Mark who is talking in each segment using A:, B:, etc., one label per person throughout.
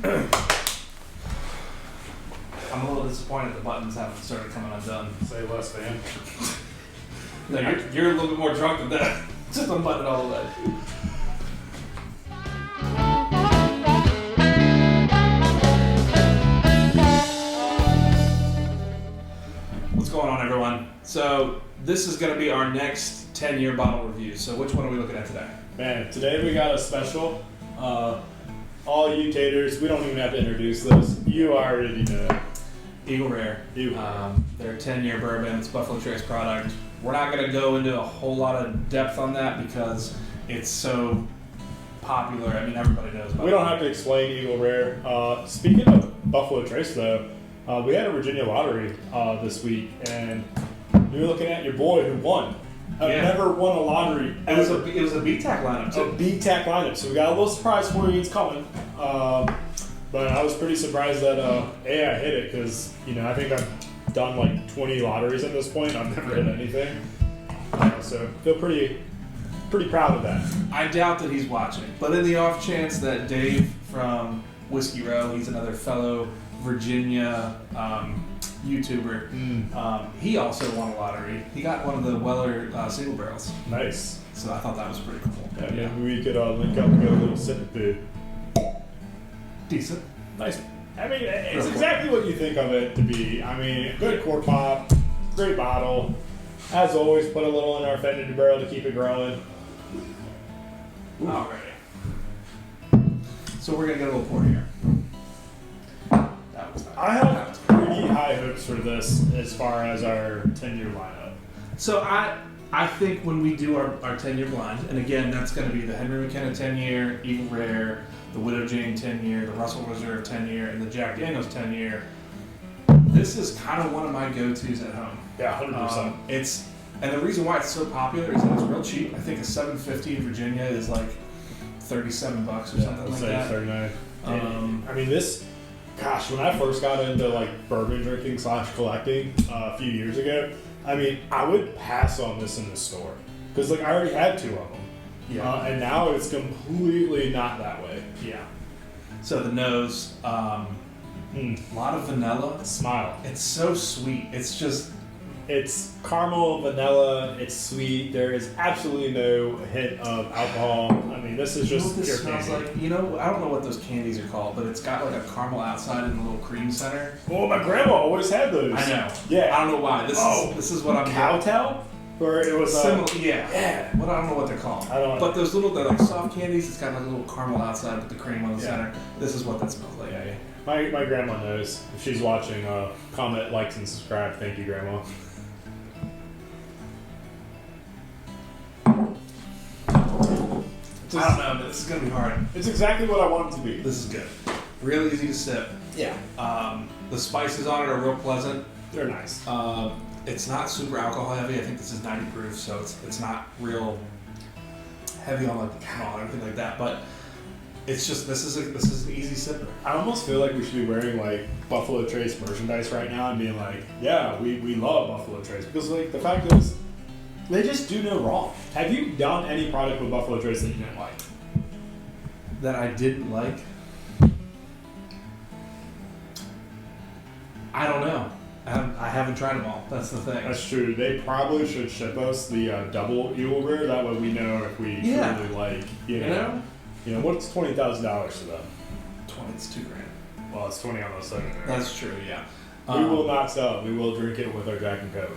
A: I'm a little disappointed the buttons haven't started coming undone.
B: Say less, man.
A: No, you're a little bit more drunk than that. Just unbutton it all the way. What's going on, everyone? So this is going to be our next 10-year bottle review. So which one are we looking at today?
B: Man, today we got a special. All you taters, we don't even have to introduce this. You already know.
A: Eagle Rare. They're a 10-year bourbon. It's Buffalo Trace product. We're not going to go into a whole lot of depth on that because it's so popular. I mean, everybody knows about it.
B: We don't have to explain Eagle Rare. Speaking of Buffalo Trace, though, we had a Virginia lottery this week, and you're looking at your boy who won. I've never won a lottery.
A: It was a BTAC lineup, too.
B: A BTAC lineup. So we got a little surprise for you. It's coming. But I was pretty surprised that I hit it because, I think I've done like 20 lotteries at this point. I've never hit anything. So feel pretty proud of that.
A: I doubt that he's watching. But in the off chance that Dave from Whiskey Row, he's another fellow Virginia YouTuber, he also won a lottery. He got one of the Weller single barrels.
B: Nice.
A: So I thought that was pretty cool.
B: Yeah. Maybe we could link up and get a little sip of food.
A: Decent.
B: Nice. I mean, it's exactly what you think of it to be. I mean, good cork pop, great bottle. As always, put a little in our fended barrel to keep it growing.
A: Alrighty. So we're going to get a little pour here.
B: I have pretty high hopes for this as far as our 10-year lineup.
A: So I think when we do our 10-year blind, and again, that's going to be the Henry McKenna 10-year, Eagle Rare, the Widow Jane 10-year, the Russell Reserve 10-year, and the Jack Daniels 10-year. This is kind of one of my go-tos at home.
B: Yeah, 100%.
A: And the reason why it's so popular is that it's real cheap. I think a $7.50 in Virginia is like $37 or something like that.
B: 39. I mean, this. Gosh, when I first got into like bourbon drinking / collecting a few years ago, I mean, I would pass on this in the store because like I already had 2 of them.
A: Yeah.
B: And now it's completely not that way.
A: Yeah. So the nose, a lot of vanilla.
B: Smile.
A: It's so sweet.
B: It's caramel, vanilla, it's sweet. There is absolutely no hint of alcohol. I mean, this is just
A: pure
B: smells
A: candy. Like, I don't know what those candies are called, but it's got like a caramel outside and a little cream center.
B: Oh, my grandma always had those.
A: I know.
B: Yeah.
A: I don't know why. This is what I'm
B: Cowtail? Or it was
A: similar. Yeah. Well, I don't know what they're called.
B: I don't know.
A: But those they're like soft candies. It's got like a little caramel outside with the cream on the center. This is what that smells like.
B: Yeah. My grandma knows. If she's watching, comment, likes, and subscribe. Thank you, Grandma.
A: I don't know, but this is going to be hard.
B: It's exactly what I want it to be.
A: This is good. Real easy to sip.
B: Yeah.
A: The spices on it are real pleasant.
B: They're nice.
A: It's not super alcohol heavy. I think this is 90 proof, so it's not real heavy on like the alcohol or anything like that. But it's just this is an easy sipper.
B: I almost feel like we should be wearing like Buffalo Trace merchandise right now and being like, yeah, we love Buffalo Trace because like the fact is, they just do no wrong. Have you done any product with Buffalo Trace that you didn't like?
A: That I didn't like? I don't know. I haven't tried them all. That's the thing.
B: That's true. They probably should ship us the double Eagle Rare. That way we know if we really like, you know, what's $20,000 to them?
A: 20. It's $2,000.
B: Well, it's 20 on those second.
A: That's true. Yeah.
B: We will not sell it. We will drink it with our Jack and Coke.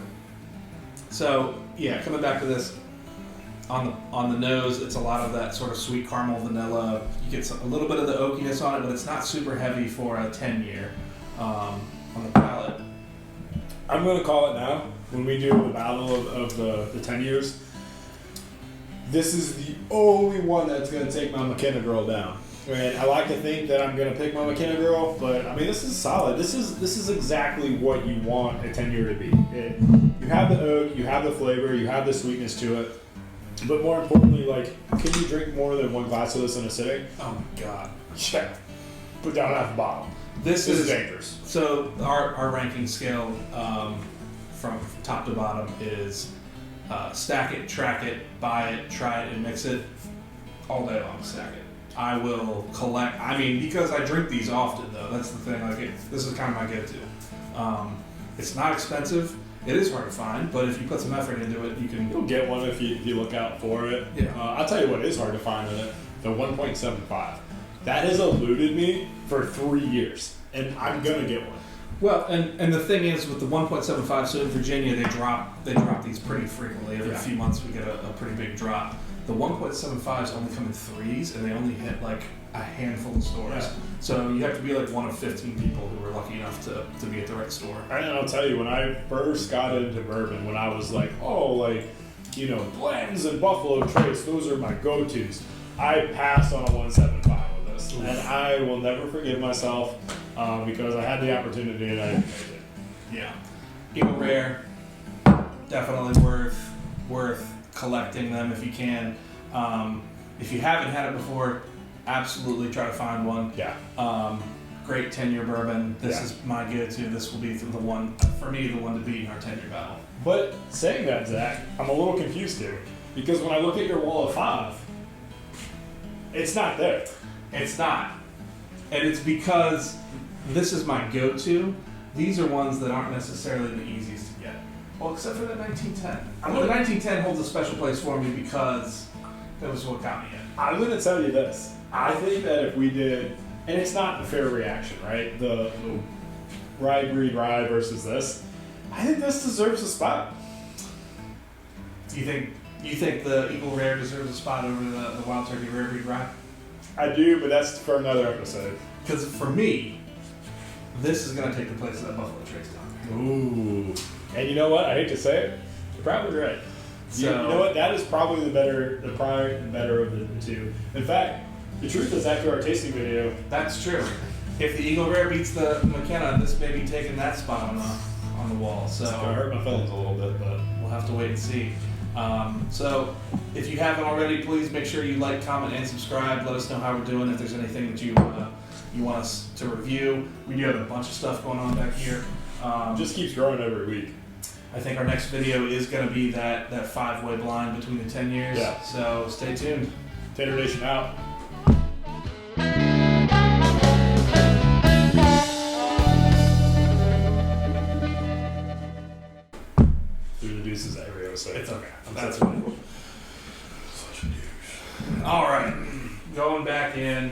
A: So coming back to this, on the nose, it's a lot of that sort of sweet caramel vanilla. You get a little bit of the oakiness on it, but it's not super heavy for a 10-year. On the palate,
B: I'm going to call it now. When we do the battle of the 10 years, this is the only one that's going to take my McKenna girl down. And I like to think that I'm going to pick my McKenna girl, but I mean, this is solid. This is exactly what you want a 10-year to be. You have the oak, you have the flavor, you have the sweetness to it, but more importantly, like, can you drink more than 1 glass of this in a sitting?
A: Oh my god!
B: Yeah. Put down half a bottle. This is dangerous.
A: So our ranking scale from top to bottom is stack it, track it, buy it, try it, and mix it all day long. Stack it. I will collect. I mean, because I drink these often, though. That's the thing. Like, this is kind of my go-to. It's not expensive. It is hard to find, but if you put some effort into it,
B: You'll get one if you look out for it.
A: Yeah.
B: I'll tell you what is hard to find in it: the 1.75. That has eluded me for 3 years, and I'm gonna get one.
A: Well, and the thing is with the 1.75, so in Virginia they drop these pretty frequently. Every few months we get a pretty big drop. The 1.75s only come in threes, and they only hit like a handful of stores.
B: Yeah.
A: So you have to be like one of 15 people who were lucky enough to be at the right store.
B: And I'll tell you, when I first got into bourbon, when I was like, blends and Buffalo Trace, those are my go-tos. I passed on a 175 with this, and I will never forgive myself because I had the opportunity and I didn't take it.
A: Yeah, Eagle Rare, definitely worth collecting them if you can. If you haven't had it before, absolutely try to find one.
B: Yeah.
A: Great 10-year bourbon. This is my go-to. This will be the one for me, the one to beat in our 10-year battle.
B: But saying that, Zach, I'm a little confused here because when I look at your wall of 5, it's not there.
A: It's not, and it's because this is my go-to. These are ones that aren't necessarily the easiest to get. Well, except for the 1910. The 1910 holds a special place for me because that was what got me in.
B: I'm going to tell you this. I think that if we did, and it's not a fair reaction, right? The rye breed rye versus this. I think this deserves a spot.
A: You think the Eagle Rare deserves a spot over the Wild Turkey Rare Breed Rye?
B: I do, but that's for another episode.
A: Because for me, this is going to take the place of that Buffalo Trace down there.
B: Ooh. And you know what? I hate to say it. You're probably right.
A: So,
B: you know what? That is probably the better of the two. In fact, the truth is, after our tasting video,
A: that's true. If the Eagle Rare beats the McKenna, this may be taking that spot on the wall. So
B: it's gonna hurt my feelings a little bit, but
A: we'll have to wait and see. So if you haven't already, please make sure you like, comment, and subscribe. Let us know how we're doing. If there's anything that you want us to review, we do have a bunch of stuff going on back here.
B: Just keeps growing every week.
A: I think our next video is going to be that 5-way blind between the 10 years.
B: Yeah.
A: So stay tuned.
B: Tater Nation out. Through the deuces, I really say.
A: It's okay. That's fine. Such a douche. All right. Going back in.